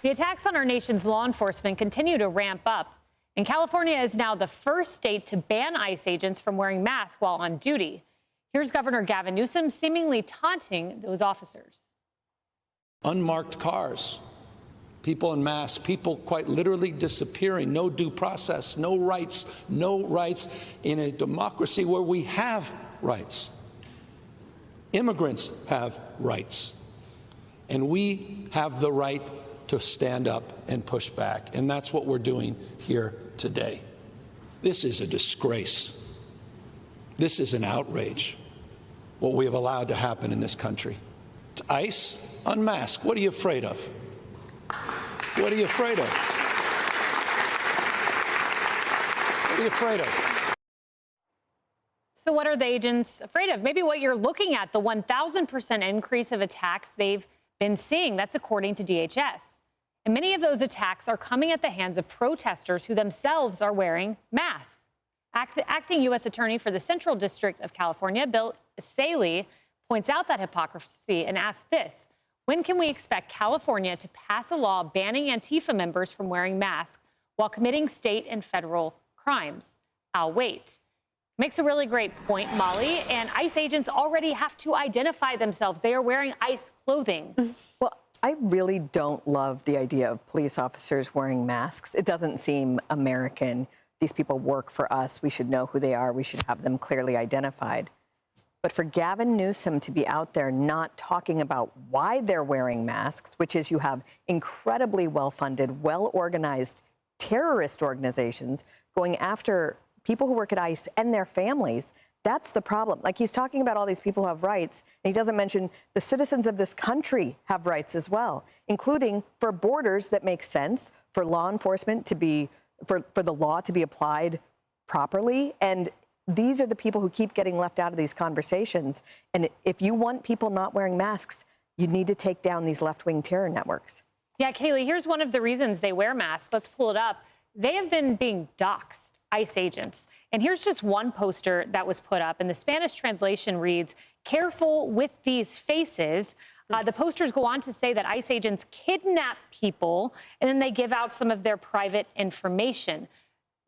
The attacks on our nation's law enforcement continue to ramp up, and California is now the first state to ban ICE agents from wearing masks while on duty. Here's Governor Gavin Newsom seemingly taunting those officers. Unmarked cars, people in masks, people quite literally disappearing, no due process, no rights in a democracy where we have rights. Immigrants have rights, and we have the right to stand up and push back, and that's what we're doing here today. This is a disgrace. This is an outrage, what we have allowed to happen in this country. ICE, unmask. What are you afraid of? What are you afraid of? What are you afraid of? So what are the agents afraid of? Maybe what you're looking at, the 1,000% increase of attacks they've been seeing. That's according to DHS. And many of those attacks are coming at the hands of protesters who themselves are wearing masks. Acting U.S. Attorney for the Central District of California, Bill Saley, points out that hypocrisy and asks this: when can we expect California to pass a law banning Antifa members from wearing masks while committing state and federal crimes? I'll wait. Makes a really great point, Molly. And ICE agents already have to identify themselves. They are wearing ICE clothing. Well, I really don't love the idea of police officers wearing masks. It doesn't seem American. These people work for us. We should know who they are. We should have them clearly identified. But for Gavin Newsom to be out there not talking about why they're wearing masks, which is you have incredibly well-funded, well-organized terrorist organizations going after people who work at ICE and their families, that's the problem. Like, he's talking about all these people who have rights, and he doesn't mention the citizens of this country have rights as well, including for borders that make sense, for law enforcement to be, for the law to be applied properly. And these are the people who keep getting left out of these conversations. And if you want people not wearing masks, you need to take down these left-wing terror networks. Yeah, Kaylee, here's one of the reasons they wear masks. Let's pull it up. They have been being doxxed, ICE agents. And here's just one poster that was put up, and the Spanish translation reads, "Careful with these faces." The posters go on to say that ICE agents kidnap people, and then they give out some of their private information.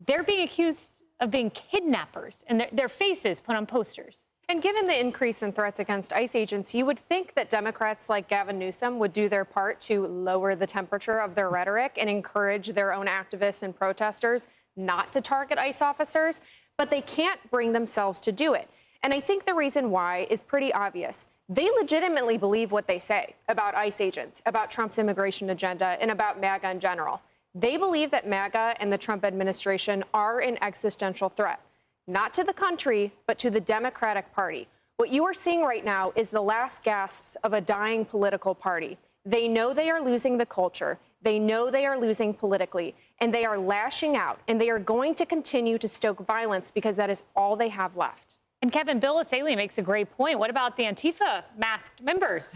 They're being accused of being kidnappers, and their faces put on posters. And given the increase in threats against ICE agents, you would think that Democrats like Gavin Newsom would do their part to lower the temperature of their rhetoric and encourage their own activists and protesters not to target ICE officers, but they can't bring themselves to do it. And I think the reason why is pretty obvious. They legitimately believe what they say about ICE agents, about Trump's immigration agenda, and about MAGA in general. They believe that MAGA and the Trump administration are an existential threat, not to the country, but to the Democratic Party. What you are seeing right now is the last gasps of a dying political party. They know they are losing the culture. They know they are losing politically, and they are lashing out, and they are going to continue to stoke violence because that is all they have left. And Kevin, Bill Saley makes a great point. What about the Antifa masked members?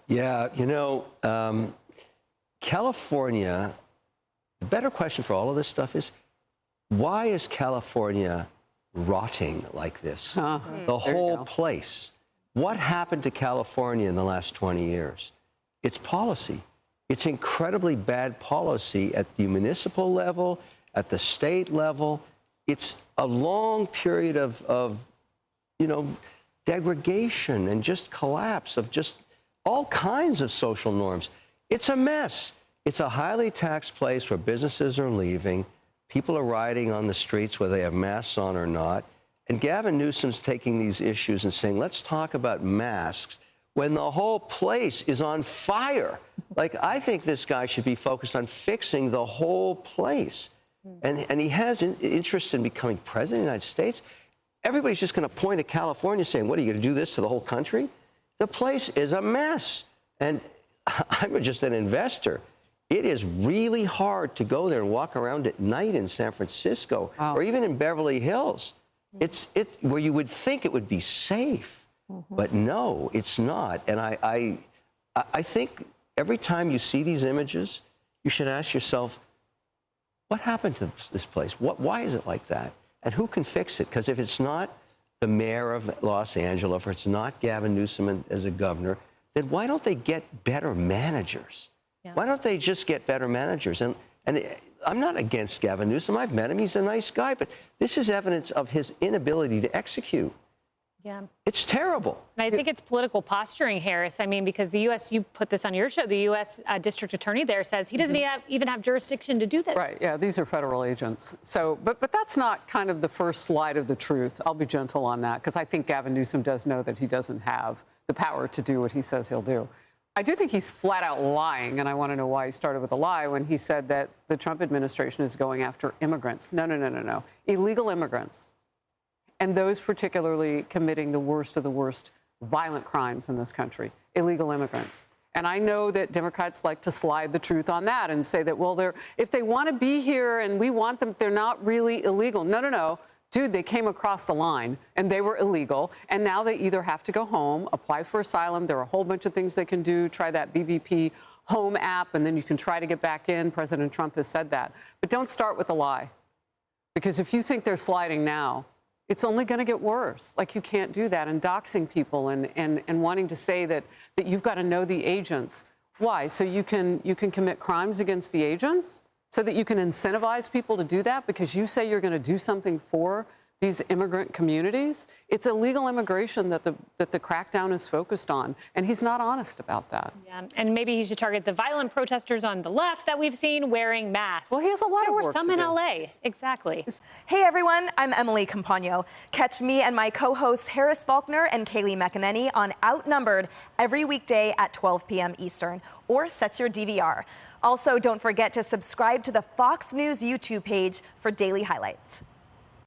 Yeah, California, the better question for all of this stuff is, why is California rotting like this? The whole place. What happened to California in the last 20 years? It's policy. It's incredibly bad policy at the municipal level, at the state level. It's a long period of degradation and just collapse of just all kinds of social norms. It's a mess. It's a highly taxed place where businesses are leaving. People are riding on the streets whether they have masks on or not. And Gavin Newsom's taking these issues and saying, let's talk about masks when the whole place is on fire. Like, I think this guy should be focused on fixing the whole place. And he has interest in becoming president of the United States. Everybody's just going to point at California saying, what, are you going to do this to the whole country? The place is a mess. And I'm just an investor. It is really hard to go there and walk around at night in San Francisco or even in Beverly Hills. It's where you would think it would be safe, but no, it's not. And I think every time you see these images, you should ask yourself, what happened to this place? Why is it like that? And who can fix it? Because if it's not the mayor of Los Angeles, if it's not Gavin Newsom as a governor, then why don't they get better managers? Yeah. Why don't they just get better managers? And I'm not against Gavin Newsom. I've met him. He's a nice guy. But this is evidence of his inability to execute. Yeah. It's terrible. And I think it's political posturing, Harris. I mean, because the U.S., you put this on your show, the U.S. District Attorney there says he doesn't even have jurisdiction to do this. Right, yeah, these are federal agents. So, but that's not kind of the first slide of the truth. I'll be gentle on that, because I think Gavin Newsom does know that he doesn't have the power to do what he says he'll do. I do think he's flat out lying, and I want to know why he started with a lie when he said that the Trump administration is going after immigrants. No. Illegal immigrants. And those particularly committing the worst of the worst violent crimes in this country, illegal immigrants. And I know that Democrats like to slide the truth on that and say that, well, if they want to be here and we want them, they're not really illegal. No. Dude, they came across the line and they were illegal. And now they either have to go home, apply for asylum. There are a whole bunch of things they can do. Try that BBP Home app, and then you can try to get back in. President Trump has said that. But don't start with a lie. Because if you think they're sliding now, it's only going to get worse. Like, you can't do that. And doxing people and wanting to say that you've got to know the agents. Why? So you can commit crimes against the agents? So that you can incentivize people to do that because you say you're going to do something for these immigrant communities? It's illegal immigration that the crackdown is focused on. And he's not honest about that. Yeah, and maybe he should target the violent protesters on the left that we've seen wearing masks. Well, he has a lot of work There were some to in do. LA. Exactly. Hey everyone, I'm Emily Campagno. Catch me and my co-hosts Harris Faulkner and Kaylee McEnany on Outnumbered every weekday at 12 p.m. Eastern, or set your DVR. Also, don't forget to subscribe to the Fox News YouTube page for daily highlights.